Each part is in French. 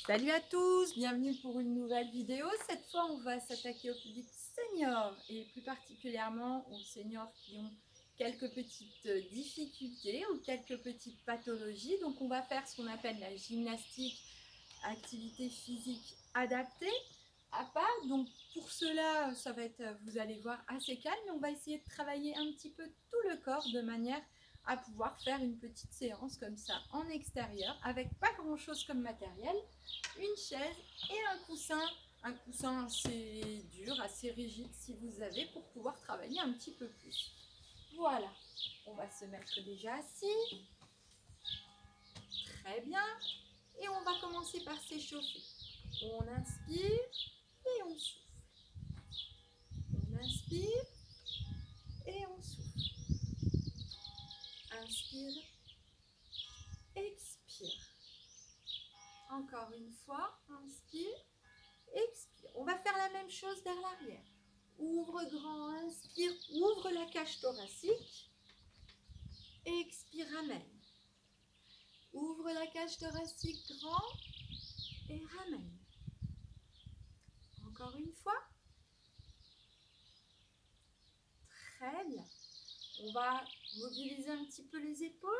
Salut à tous, bienvenue pour une nouvelle vidéo. Cette fois, on va s'attaquer au public senior et plus particulièrement aux seniors qui ont quelques petites difficultés ou quelques petites pathologies. Donc, on va faire ce qu'on appelle la gymnastique, activité physique adaptée à part. Donc, pour cela, ça va être, vous allez voir, assez calme. Mais on va essayer de travailler un petit peu tout le corps de manière à pouvoir faire une petite séance comme ça en extérieur avec pas grand chose comme matériel, une chaise et un coussin assez dur, assez rigide si vous avez, pour pouvoir travailler un petit peu plus. Voilà, on va se mettre déjà assis, très bien, et on va commencer par s'échauffer. On inspire et on souffle. On inspire et on souffle. Inspire, expire. Encore une fois, inspire, expire. On va faire la même chose vers l'arrière. Ouvre grand, inspire, ouvre la cage thoracique. Expire, ramène. Ouvre la cage thoracique grand et ramène. Encore une fois. Très bien. On va mobiliser un petit peu les épaules.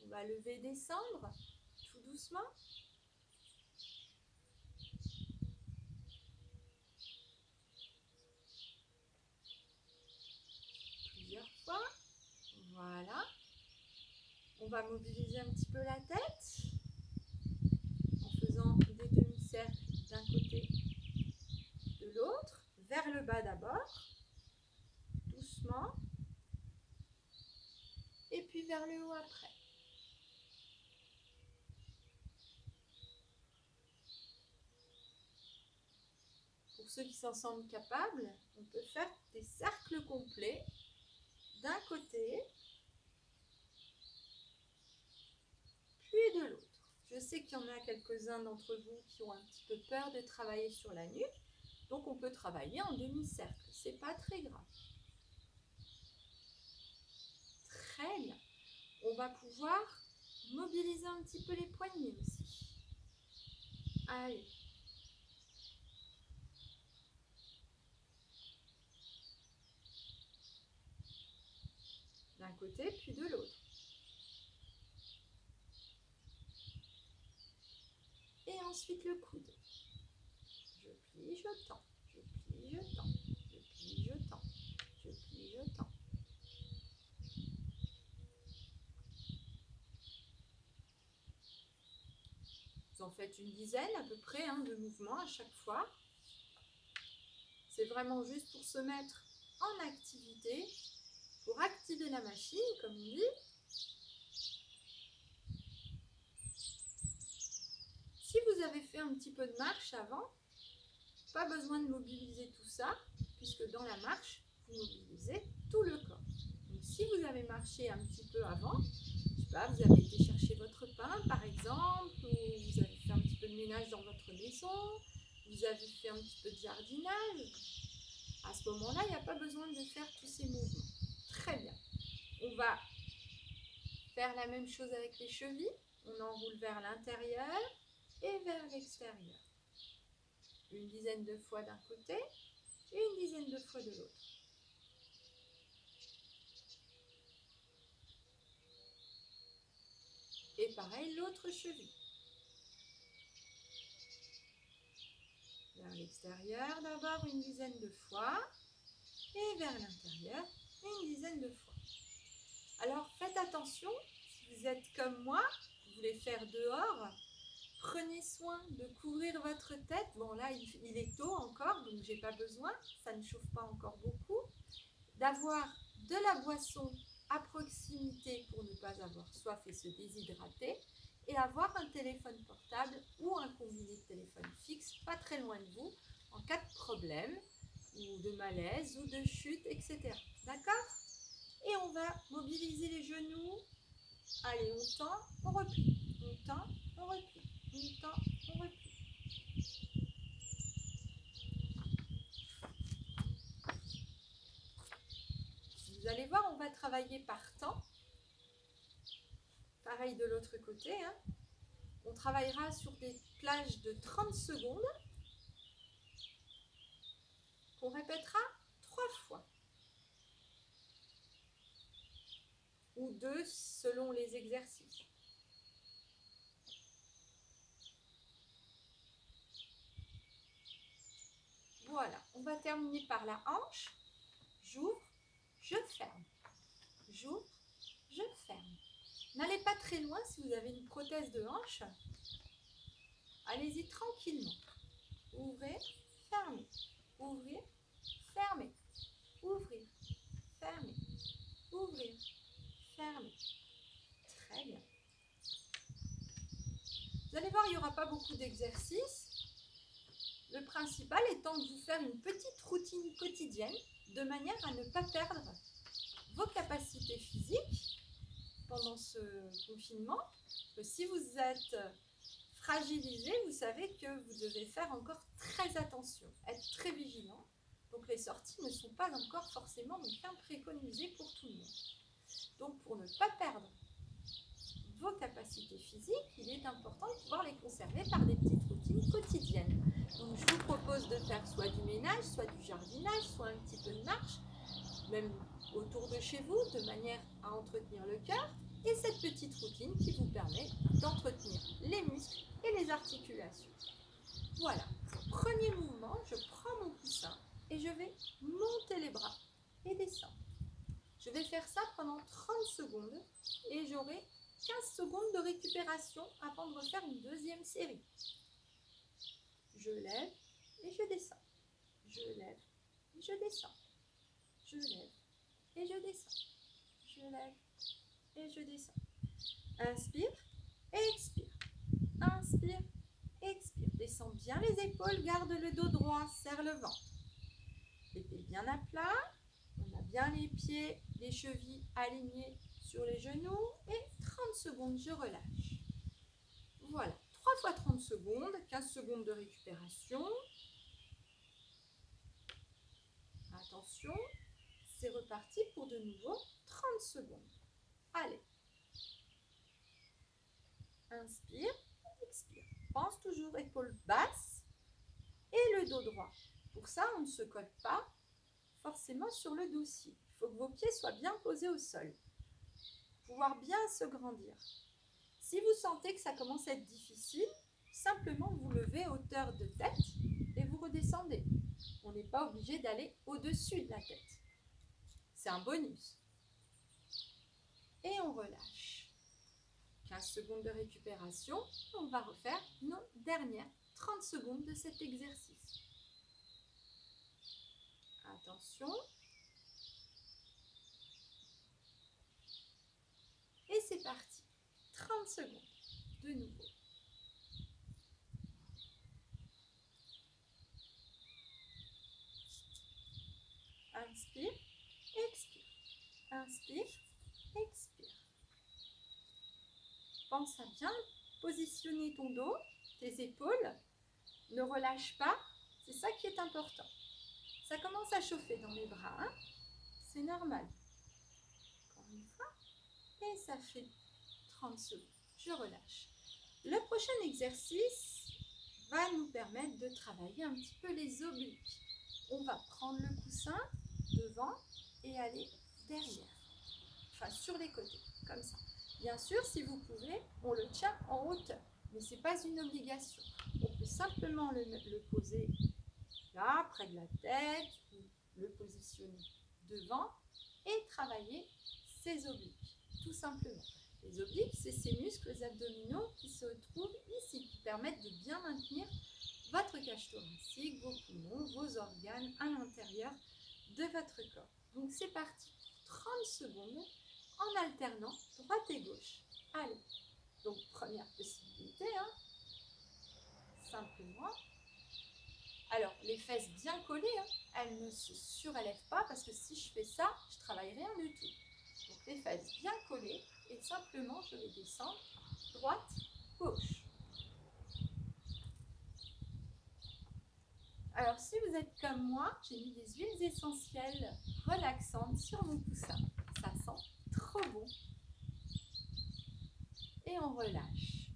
On va lever et descendre tout doucement. Plusieurs fois. Voilà. On va mobiliser un petit peu la tête en faisant des demi-cercles d'un côté, de l'autre, vers le bas d'abord, doucement, et puis vers le haut après. Pour ceux qui s'en sentent capables, on peut faire des cercles complets d'un côté, puis de l'autre. Je sais qu'il y en a quelques-uns d'entre vous qui ont un petit peu peur de travailler sur la nuque, donc on peut travailler en demi-cercle, c'est pas très grave. Très bien. On va pouvoir mobiliser un petit peu les poignets aussi. Allez. D'un côté, puis de l'autre. Et ensuite le coude. Je plie, je tends. Je plie, je tends. Je plie, je tends. Je plie, je tends. Vous en faites une dizaine à peu près de mouvements à chaque fois. C'est vraiment juste pour se mettre en activité, pour activer la machine, comme on dit. Si vous avez fait un petit peu de marche avant, pas besoin de mobiliser tout ça, puisque dans la marche, vous mobilisez tout le corps. Donc si vous avez marché un petit peu avant, je sais pas, vous avez été chercher votre pain par exemple, ou vous avez fait un petit peu de ménage dans votre maison, vous avez fait un petit peu de jardinage, à ce moment-là, il n'y a pas besoin de faire tous ces mouvements. Très bien. On va faire la même chose avec les chevilles. On enroule vers l'intérieur et vers l'extérieur. Une dizaine de fois d'un côté et une dizaine de fois de l'autre. Et pareil, l'autre cheville. Vers l'extérieur d'abord une dizaine de fois et vers l'intérieur une dizaine de fois. Alors faites attention, si vous êtes comme moi, vous voulez faire dehors, prenez soin de couvrir votre tête. Bon là il est tôt encore, donc j'ai pas besoin, ça ne chauffe pas encore beaucoup. D'avoir de la boisson à proximité pour ne pas avoir soif et se déshydrater, et avoir un téléphone portable ou un combiné de téléphone fixe pas très loin de vous en cas de problème ou de malaise ou de chute, etc. D'accord? Et on va mobiliser les genoux. Allez, on tend, on replie. On tend, on replie. On tend, on replie. Vous allez voir, on va travailler par temps. Pareil de l'autre côté. On travaillera sur des plages de 30 secondes qu'on répétera 3 fois. Ou 2 selon les exercices. Voilà, on va terminer par la hanche. J'ouvre, je ferme. J'ouvre, je ferme. N'allez pas très loin si vous avez une prothèse de hanche. Allez-y tranquillement. Ouvrez, fermez. Ouvrez, fermez. Ouvrir, fermez. Ouvrir, fermez. Très bien. Vous allez voir, il n'y aura pas beaucoup d'exercices. Le principal étant de vous faire une petite routine quotidienne de manière à ne pas perdre vos capacités physiques pendant ce confinement. Si vous êtes fragilisé, vous savez que vous devez faire encore très attention, être très vigilant. Donc les sorties ne sont pas encore forcément bien préconisées pour tout le monde. Donc pour ne pas perdre vos capacités physiques, il est important de pouvoir les conserver par des petites routines quotidiennes. Donc je vous propose de faire soit du ménage, soit du jardinage, soit un petit peu de marche, même autour de chez vous, de manière à entretenir le cœur, et cette petite routine qui vous permet d'entretenir les muscles et les articulations. Voilà, premier mouvement, je prends mon coussin et je vais monter les bras et descendre. Je vais faire ça pendant 30 secondes et j'aurai 15 secondes de récupération avant de refaire une deuxième série. Je lève et je descends. Je lève et je descends. Je lève et je descends. Je lève et je descends. Inspire, expire. Inspire, expire. Descends bien les épaules, garde le dos droit, serre le ventre. Épée bien à plat. On a bien les pieds, les chevilles alignés sur les genoux et 30 secondes, je relâche. Voilà, 3 fois 30 secondes, 15 secondes de récupération. Attention, c'est reparti pour de nouveau 30 secondes. Allez. Inspire, expire. Pense toujours épaules basses et le dos droit. Pour ça, on ne se colle pas forcément sur le dossier. Il faut que vos pieds soient bien posés au sol. Pouvoir bien se grandir. Si vous sentez que ça commence à être difficile, simplement vous levez hauteur de tête et vous redescendez. On n'est pas obligé d'aller au-dessus de la tête. C'est un bonus. Et on relâche. 15 secondes de récupération. On va refaire nos dernières 30 secondes de cet exercice. Attention. Et c'est parti. 30 secondes. De nouveau. Inspire, expire. Inspire, expire. Pense à bien positionner ton dos, tes épaules. Ne relâche pas. C'est ça qui est important. Ça commence à chauffer dans les bras. Hein? C'est normal. Encore une fois. Et ça fait 30 secondes. Je relâche. Le prochain exercice va nous permettre de travailler un petit peu les obliques. On va prendre le coussin devant et aller derrière. Enfin, sur les côtés, comme ça. Bien sûr, si vous pouvez, on le tient en hauteur. Mais ce n'est pas une obligation. On peut simplement le poser là, près de la tête, ou le positionner devant et travailler ses obliques, tout simplement. Les obliques, c'est ces muscles abdominaux qui se trouvent ici, qui permettent de bien maintenir votre cage thoracique, vos poumons, vos organes à l'intérieur de votre corps. Donc c'est parti pour 30 secondes en alternant droite et gauche. Allez, donc première possibilité, hein, simplement. Alors les fesses bien collées, hein, elles ne se surélèvent pas parce que si je fais ça, je ne travaille rien du tout. Donc les fesses bien collées et simplement je vais descendre droite, gauche. Alors si vous êtes comme moi, j'ai mis des huiles essentielles relaxantes sur mon coussin. Ça sent trop bon. Et on relâche.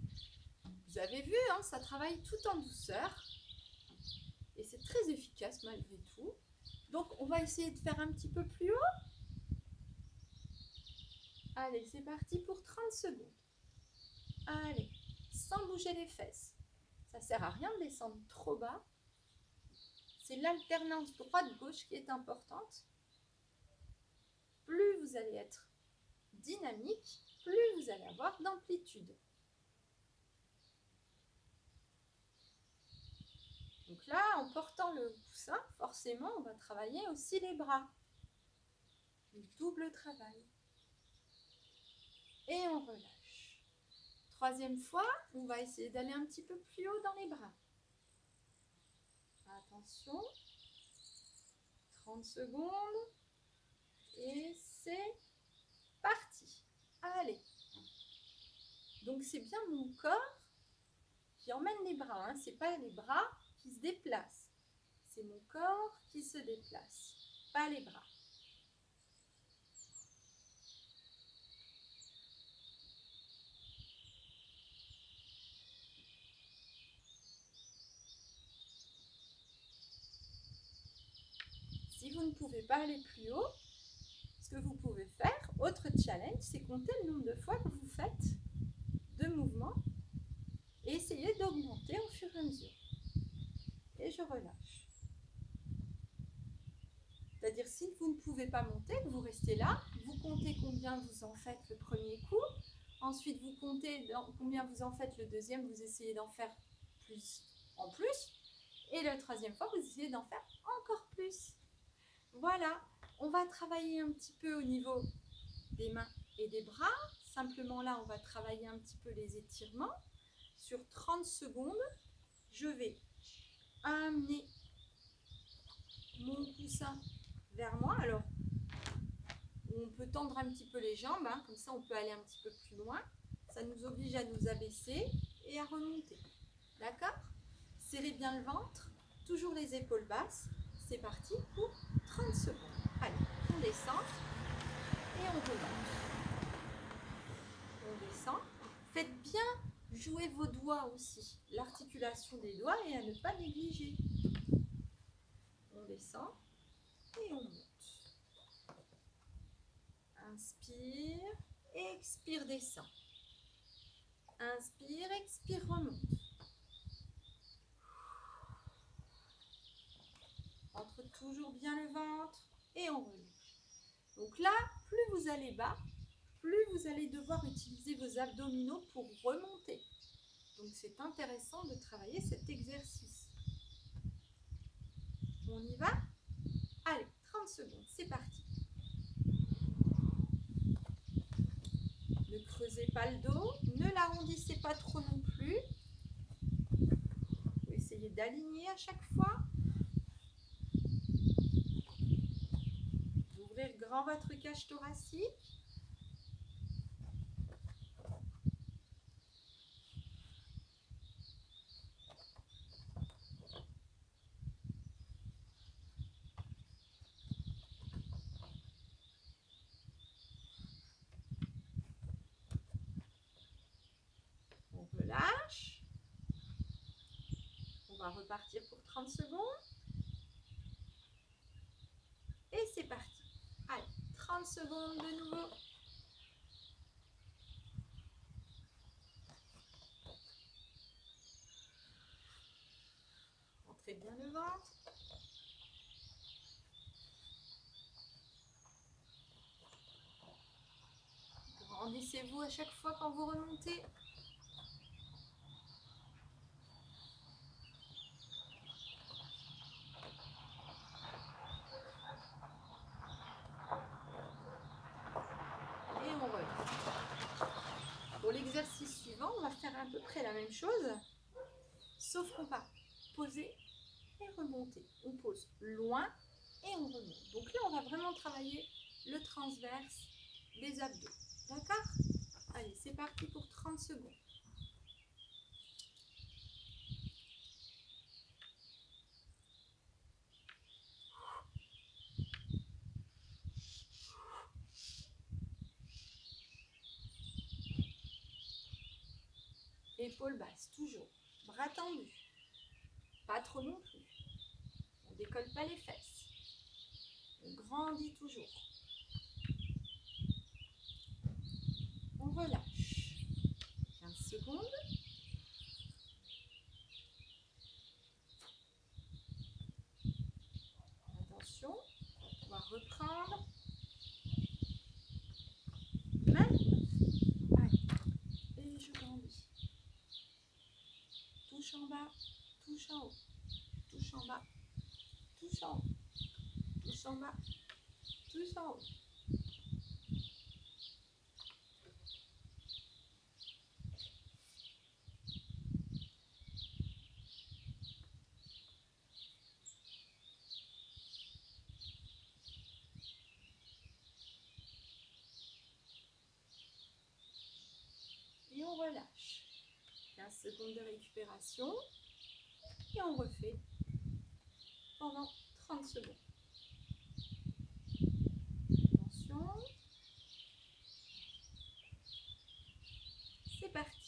Vous avez vu, hein, ça travaille tout en douceur. Et c'est très efficace malgré tout. Donc, on va essayer de faire un petit peu plus haut. Allez, c'est parti pour 30 secondes. Allez, sans bouger les fesses. Ça ne sert à rien de descendre trop bas. C'est l'alternance droite-gauche qui est importante. Plus vous allez être dynamique, plus vous allez avoir d'amplitude. Donc là, en portant le coussin, forcément, on va travailler aussi les bras. Le double travail. Et on relâche. Troisième fois, on va essayer d'aller un petit peu plus haut dans les bras. Attention. 30 secondes. Et c'est parti. Allez. Donc c'est bien mon corps qui emmène les bras. Hein. Ce n'est pas les bras qui se déplacent. C'est mon corps qui se déplace, pas les bras. Si vous ne pouvez pas aller plus haut, ce que vous pouvez faire, autre challenge, c'est compter le nombre de fois que vous faites de mouvements et essayer d'augmenter au fur et à mesure. Et je relâche. C'est-à-dire, si vous ne pouvez pas monter, vous restez là, vous comptez combien vous en faites le premier coup, ensuite vous comptez combien vous en faites le deuxième, vous essayez d'en faire plus en plus, et la troisième fois, vous essayez d'en faire encore plus. Voilà, on va travailler un petit peu au niveau des mains et des bras. Simplement là, on va travailler un petit peu les étirements. Sur 30 secondes, je vais amener mon coussin vers moi. Alors, on peut tendre un petit peu les jambes, hein, comme ça on peut aller un petit peu plus loin. Ça nous oblige à nous abaisser et à remonter. D'accord? Serrez bien le ventre, toujours les épaules basses. C'est parti pour 30 secondes. Allez, on descend et on remonte. On descend. Faites bien jouer vos doigts aussi, l'articulation des doigts et à ne pas négliger. On descend et on monte. Inspire, expire, descend. Inspire, expire, remonte. Entre toujours bien le ventre et on relâche. Donc là, plus vous allez bas, plus vous allez devoir utiliser vos abdominaux pour remonter. Donc c'est intéressant de travailler cet exercice. On y va? Allez, 30 secondes, c'est parti. Ne creusez pas le dos, ne l'arrondissez pas trop non plus. Vous essayez d'aligner à chaque fois. D'ouvrir grand votre cage thoracique. On relâche. On va repartir pour 30 secondes. Et c'est parti. Allez, 30 secondes de nouveau. Rentrez bien le ventre. Grandissez-vous à chaque fois quand vous remontez. Et on relâche. Pour l'exercice suivant, on va faire à peu près la même chose, sauf qu'on va poser et remonter. On pose loin et on remonte. Donc là, on va vraiment travailler le transverse des abdos. D'accord? Allez, c'est parti pour 30 secondes. épaules basses, toujours. Bras tendus. Pas trop non plus. On ne décolle pas les fesses. On grandit toujours. On relâche. 15 secondes. Attention, on va pouvoir reprendre. Maintenant, allez, et je grandis. Touche en bas, touche en haut, touche en bas, touche en haut, touche en bas, touche en haut. Et on relâche. 15 secondes de récupération. Et on refait pendant 30 secondes. Attention. C'est parti.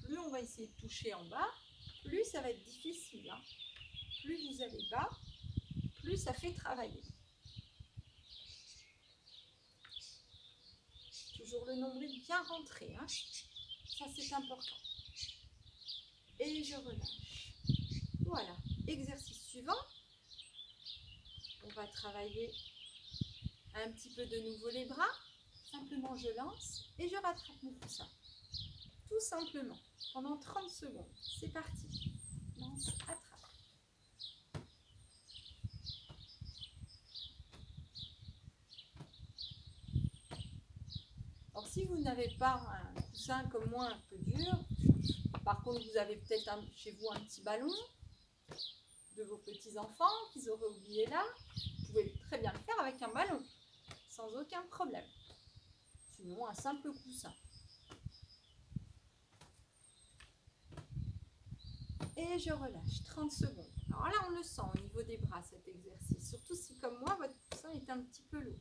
Plus on va essayer de toucher en bas, plus ça va être difficile. Hein. Plus vous allez bas, plus ça fait travailler. Toujours le nombril bien rentré. Hein. Ça, c'est important. Et je relâche. Voilà. Exercice suivant. On va travailler un petit peu de nouveau les bras. Simplement, je lance et je rattrape mon coussin. Tout simplement. Pendant 30 secondes. C'est parti. Lance, attrape. Alors, si vous n'avez pas un coussin comme moi un peu dur, par contre, vous avez peut-être chez vous un petit ballon de vos petits-enfants qu'ils auraient oublié là, vous pouvez très bien le faire avec un ballon, sans aucun problème. Sinon, un simple coussin. Et je relâche, 30 secondes. Alors là, on le sent au niveau des bras, cet exercice. Surtout si, comme moi, votre coussin est un petit peu lourd.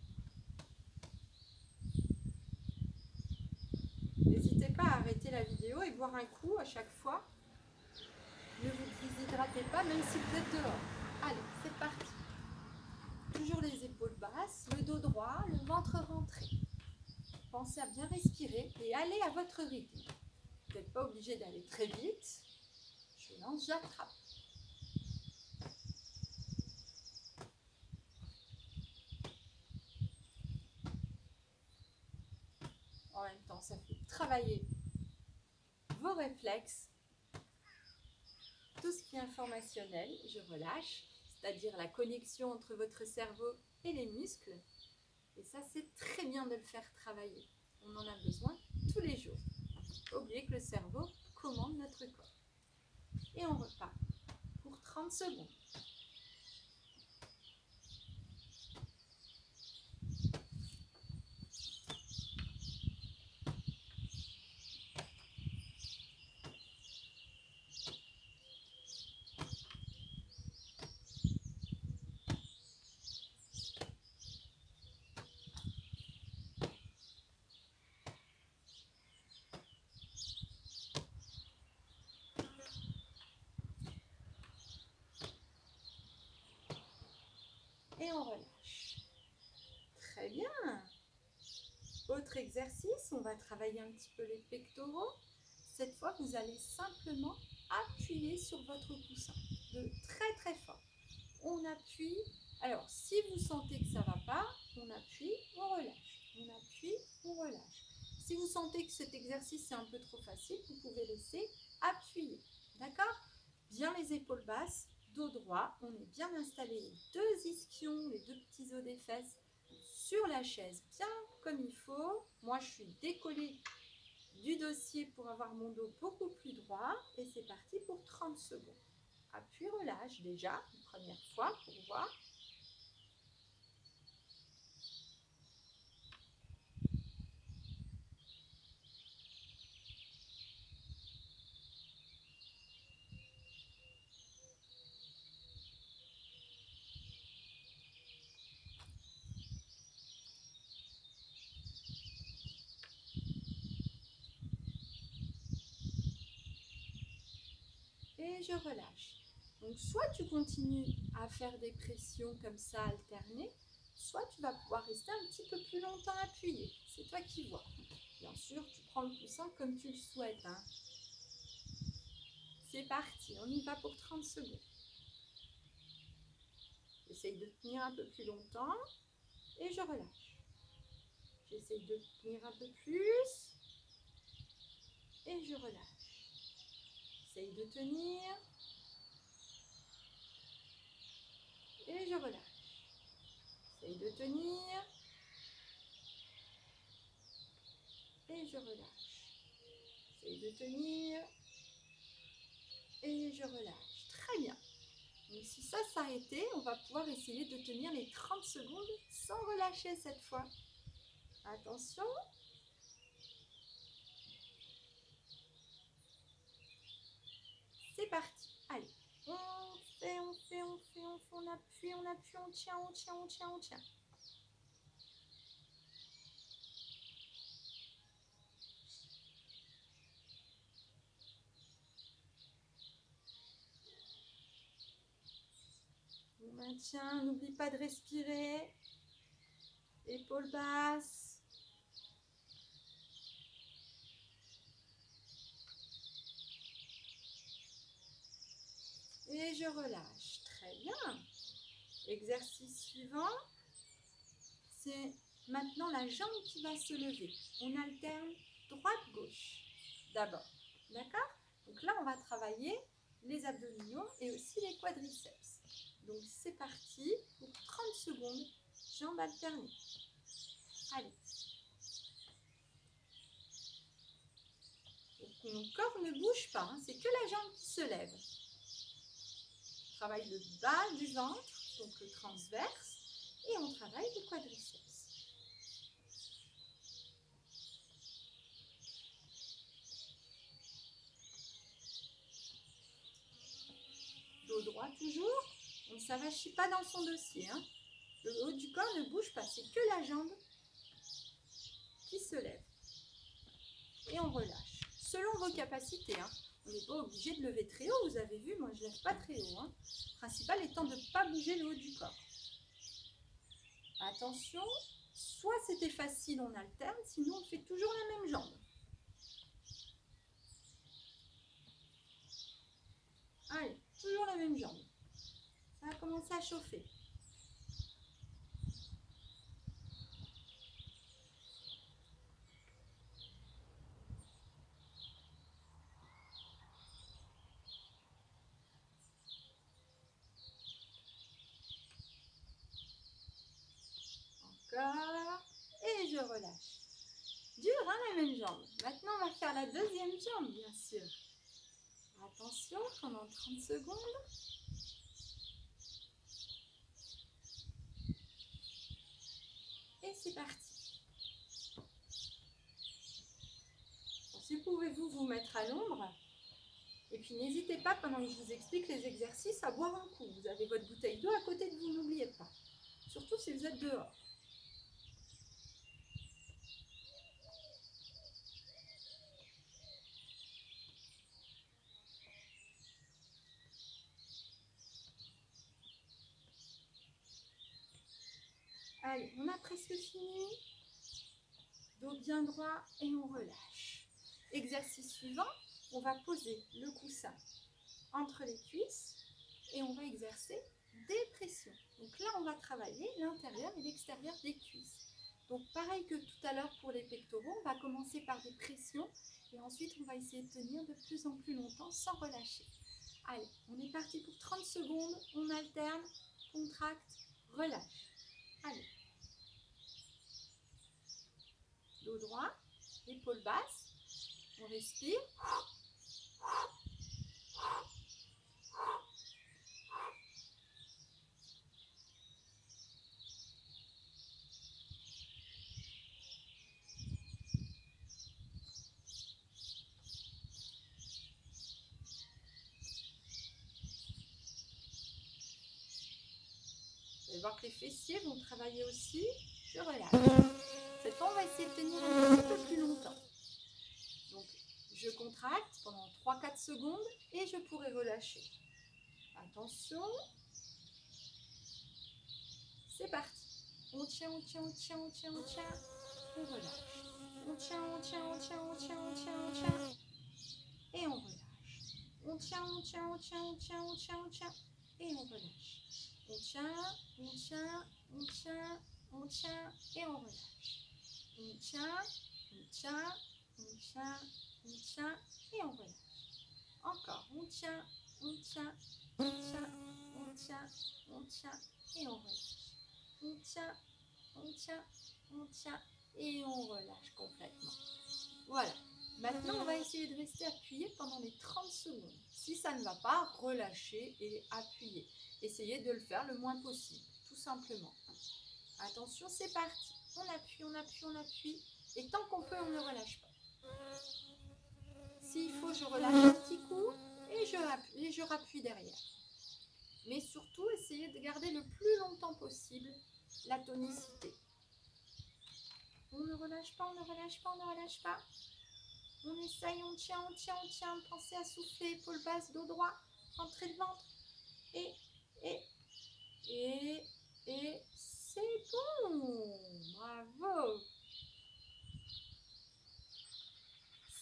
N'hésitez pas à arrêter la vidéo et boire un coup à chaque fois. Ne vous déshydratez pas, même si vous êtes dehors. Allez, c'est parti. Toujours les épaules basses, le dos droit, le ventre rentré. Pensez à bien respirer et allez à votre rythme. Vous n'êtes pas obligé d'aller très vite. Je lance, j'attrape. En même temps, ça fait travailler vos réflexes. Tout ce qui est informationnel, je relâche, c'est-à-dire la connexion entre votre cerveau et les muscles. Et ça, c'est très bien de le faire travailler. On en a besoin tous les jours. Oubliez que le cerveau commande notre corps. Et on repart pour 30 secondes. Et on relâche. Très bien. Autre exercice, on va travailler un petit peu les pectoraux. Cette fois, vous allez simplement appuyer sur votre coussin de très très fort. On appuie. Alors, si vous sentez que ça ne va pas, on appuie, on relâche. On appuie, on relâche. Si vous sentez que cet exercice est un peu trop facile, vous pouvez laisser appuyer. D'accord? Bien les épaules basses, dos droit. On est bien installé les deux ischions, les deux petits os des fesses sur la chaise, bien comme il faut. Moi, je suis décollée du dossier pour avoir mon dos beaucoup plus droit. Et c'est parti pour 30 secondes. Appuie, relâche déjà, une première fois pour voir. je relâche. Donc soit tu continues à faire des pressions comme ça alternées, soit tu vas pouvoir rester un petit peu plus longtemps appuyé. C'est toi qui vois. Bien sûr, tu prends le coussin comme tu le souhaites. Hein. C'est parti, on y va pour 30 secondes. J'essaye de tenir un peu plus longtemps et je relâche. J'essaye de tenir un peu plus et je relâche. J'essaye de tenir et je relâche. J'essaye de tenir et je relâche. J'essaye de tenir et je relâche. Très bien. Donc si ça s'arrêtait, on va pouvoir essayer de tenir les 30 secondes sans relâcher cette fois. Attention. C'est parti. Allez. On fait, on appuie, on tient, on tient, on tient, on tient. On maintient, n'oublie pas de respirer. Épaules basses. Et je relâche. Très bien. Exercice suivant. C'est maintenant la jambe qui va se lever. On alterne droite-gauche d'abord. D'accord? Donc là, on va travailler les abdominaux et aussi les quadriceps. Donc c'est parti pour 30 secondes, jambes alternées. Allez. Donc mon corps ne bouge pas, hein, c'est que la jambe qui se lève. On travaille le bas du ventre, donc le transverse, et on travaille les quadriceps. Dos droit toujours, on ne s'avachit pas dans son dossier. Hein. Le haut du corps ne bouge pas, c'est que la jambe qui se lève. Et on relâche, selon vos capacités. Hein. On n'est pas obligé de lever très haut, vous avez vu, moi je ne lève pas très haut. Hein. Le principal étant de ne pas bouger le haut du corps. Attention, soit c'était facile, on alterne, sinon on fait toujours la même jambe. Allez, toujours la même jambe. Ça va commencer à chauffer. Encore. Et je relâche. Dur, hein, la même jambe. Maintenant, on va faire la deuxième jambe, bien sûr. Attention, pendant 30 secondes. Et c'est parti. Ensuite, pouvez-vous vous mettre à l'ombre. Et puis, n'hésitez pas, pendant que je vous explique les exercices, à boire un coup. Vous avez votre bouteille d'eau à côté de vous, n'oubliez pas. Surtout si vous êtes dehors. Allez, on a presque fini. Dos bien droit et on relâche. Exercice suivant, on va poser le coussin entre les cuisses et on va exercer des pressions. Donc là, on va travailler l'intérieur et l'extérieur des cuisses. Donc pareil que tout à l'heure pour les pectoraux, on va commencer par des pressions et ensuite on va essayer de tenir de plus en plus longtemps sans relâcher. Allez, on est parti pour 30 secondes, on alterne, contracte, relâche. Allez. Dos droit, épaules basses, on respire. Vous allez voir que les fessiers vont travailler aussi. Je relâche. Cette fois, on va essayer de tenir un petit peu plus longtemps. Donc, Je contracte pendant 3-4 secondes et je pourrai relâcher. Attention. C'est parti. On tient, on tient, on tient, on tient, on tient. On relâche. On tient, on tient, on tient, on tient, on tient, on tient. Et on relâche. On tient, on tient, on tient, on tient, on tient, on tient. Et on relâche. On tient, on tient, on tient, on tient. Et on relâche. On tient, on tient, on tient, on tient. Et on relâche. Encore. On tient, on tient, on tient, on tient, on tient. Et on relâche. On tient, on tient, on tient et on relâche complètement. Voilà. Maintenant, on va essayer de rester appuyé pendant les 30 secondes. Si ça ne va pas, relâchez et appuyez. Essayez de le faire le moins possible, tout simplement. Attention, c'est parti. On appuie, on appuie, on appuie. Et tant qu'on peut, on ne relâche pas. S'il faut, je relâche un petit coup et je rappuie derrière. Mais surtout, essayez de garder le plus longtemps possible la tonicité. On ne relâche pas, on ne relâche pas, on ne relâche pas. On essaye, on tient, on tient, on tient. Pensez à souffler, épaule basse, dos droit. Rentrez le ventre. Et c'est bon. Bravo.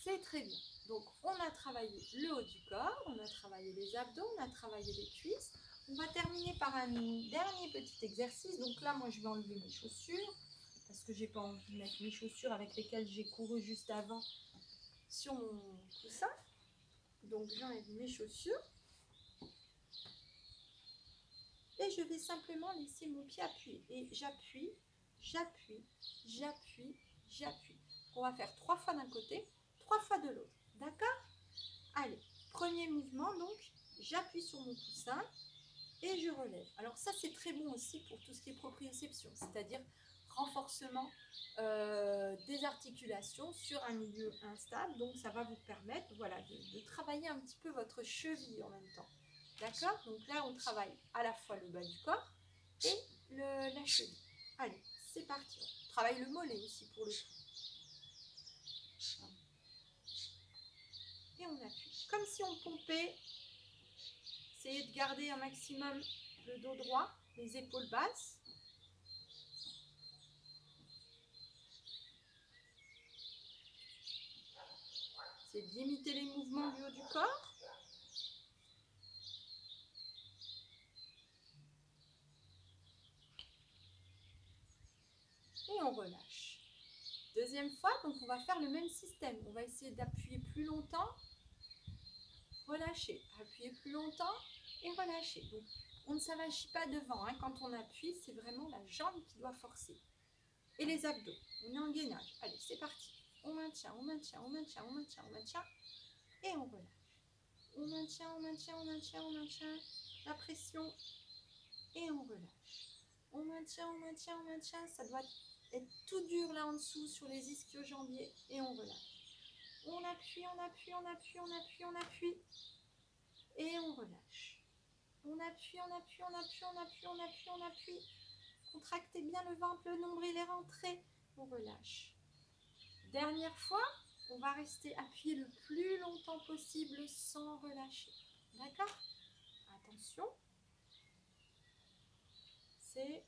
C'est très bien. Donc, on a travaillé le haut du corps, on a travaillé les abdos, on a travaillé les cuisses. On va terminer par un dernier petit exercice. Donc là, moi, je vais enlever mes chaussures parce que j'ai pas envie de mettre mes chaussures avec lesquelles j'ai couru juste avant sur mon coussin. Donc, j'enlève mes chaussures. Et je vais simplement laisser mon pied appuyer. Et j'appuie, j'appuie, j'appuie, j'appuie. On va faire 3 fois d'un côté, 3 fois de l'autre. D'accord? Allez, premier mouvement, donc, j'appuie sur mon coussin et je relève. Alors ça, c'est très bon aussi pour tout ce qui est proprioception, c'est-à-dire renforcement des articulations sur un milieu instable. Donc, ça va vous permettre voilà, de travailler un petit peu votre cheville en même temps. D'accord? Donc là, on travaille à la fois le bas du corps et la cheville. Allez, c'est parti. On travaille le mollet aussi pour le coup. Et on appuie. Comme si on pompait. Essayez de garder un maximum le dos droit, les épaules basses. Essayez d'imiter les mouvements du haut du corps. Et on relâche. Deuxième fois, donc on va faire le même système. On va essayer d'appuyer plus longtemps, relâcher, appuyer plus longtemps et relâcher. Donc on ne s'avachit pas devant. Hein. Quand on appuie, c'est vraiment la jambe qui doit forcer. Et les abdos. On est en gainage. Allez, c'est parti. On maintient, on maintient, on maintient, on maintient, on maintient. Et on relâche. On maintient, on maintient, on maintient, on maintient la pression. Et on relâche. On maintient, on maintient, on maintient. Ça doit être tout dur là en dessous sur les ischio-jambiers. Et on relâche. On appuie, on appuie, on appuie, on appuie, on appuie. Et on relâche. On appuie, on appuie, on appuie, on appuie, on appuie, on appuie. Contractez bien le ventre, le nombril est rentré. On relâche. Dernière fois, on va rester appuyé le plus longtemps possible sans relâcher. D'accord? Attention. C'est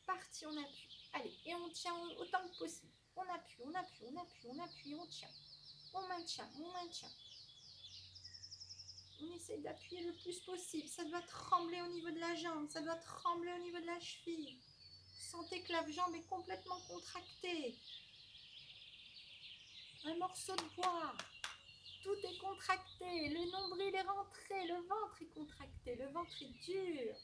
parti, on appuie. Allez, et on tient autant que possible. On appuie, on appuie, on appuie, on appuie, on tient. On maintient, on maintient. On essaye d'appuyer le plus possible. Ça doit trembler au niveau de la jambe, ça doit trembler au niveau de la cheville. Vous sentez que la jambe est complètement contractée. Un morceau de bois. Tout est contracté. Le nombril est rentré. Le ventre est contracté. Le ventre est dur.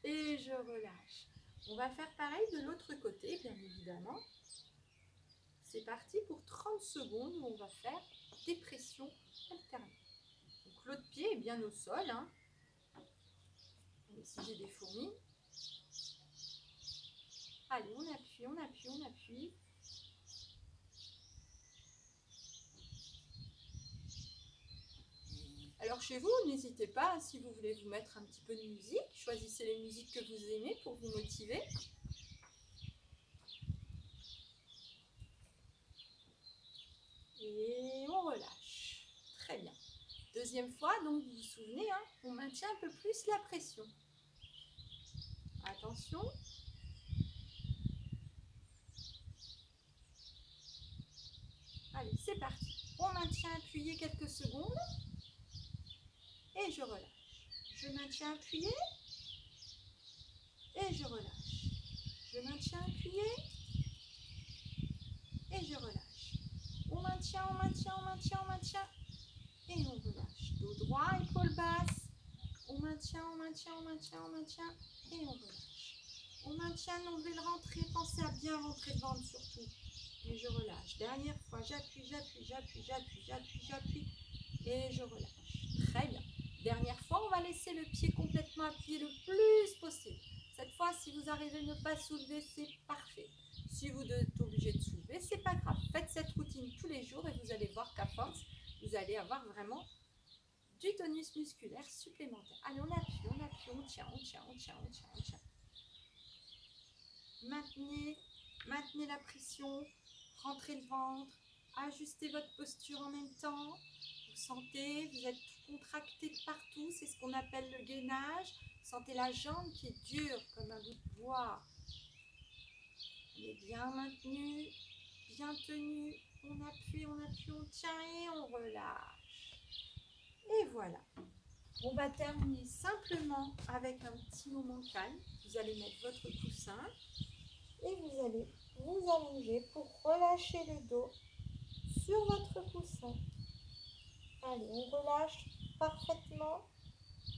Et je relâche. On va faire pareil de l'autre côté, bien évidemment. C'est parti pour 30 secondes où on va faire des pressions alternées. Donc l'autre pied est bien au sol. Hein. Ici j'ai des fourmis. Allez, on appuie, on appuie, on appuie. Alors chez vous, n'hésitez pas, si vous voulez vous mettre un petit peu de musique, choisissez les musiques que vous aimez pour vous motiver. Très bien. Deuxième fois, donc vous vous souvenez, hein, on maintient un peu plus la pression. Attention. Allez, c'est parti. On maintient appuyé quelques secondes. Et je relâche. Je maintiens appuyé. Et je relâche. Je maintiens appuyé. Et je relâche. On maintient, on maintient, on maintient, on maintient. Et on relâche. Dos droit, épaule basse. On maintient, on maintient, on maintient, on maintient. Et on relâche. On maintient, nombril rentré. Pensez à bien rentrer le ventre surtout. Et je relâche. Dernière fois, j'appuie, j'appuie, j'appuie, j'appuie, j'appuie, j'appuie. Et je relâche. Très bien. Dernière fois, on va laisser le pied complètement appuyé le plus possible. Cette fois, si vous arrivez à ne pas soulever, c'est parfait. Si vous êtes obligé de soulever, c'est pas grave. Faites cette routine tous les jours et vous allez voir qu'à force, vous allez avoir vraiment du tonus musculaire supplémentaire. Allez, on appuie, on tient, on tient, on tient, on tient, on tient. Maintenez la pression, rentrez le ventre, ajustez votre posture en même temps. Vous sentez, vous êtes tout contracté de partout, c'est ce qu'on appelle le gainage. Sentez la jambe qui est dure comme un bout de bois. Elle est bien maintenue, bien tenue. On appuie, on appuie, on tient et on relâche. Et voilà. On va terminer simplement avec un petit moment calme. Vous allez mettre votre coussin et vous allez vous allonger pour relâcher le dos sur votre coussin. Allez, on relâche parfaitement.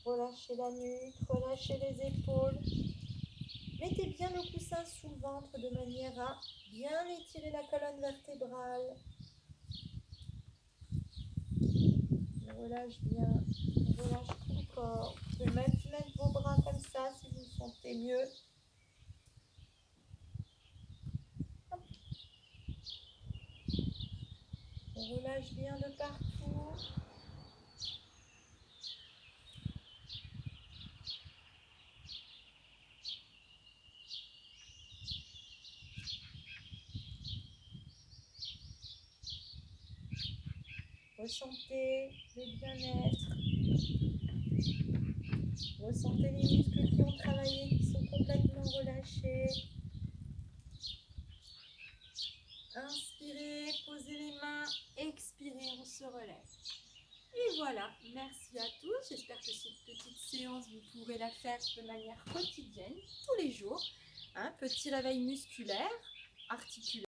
Relâchez la nuque, relâchez les épaules. Mettez bien le coussin sous le ventre de manière à bien étirer la colonne vertébrale. On relâche bien, on relâche tout le corps. Vous pouvez même mettre vos bras comme ça si vous le sentez mieux. Hop. On relâche bien de partout. Ressentez le bien-être. Ressentez les muscles qui ont travaillé, qui sont complètement relâchés. Inspirez, posez les mains, expirez, on se relève. Et voilà, merci à tous. J'espère que cette petite séance, vous pourrez la faire de manière quotidienne, tous les jours. Petit réveil musculaire, articulaire.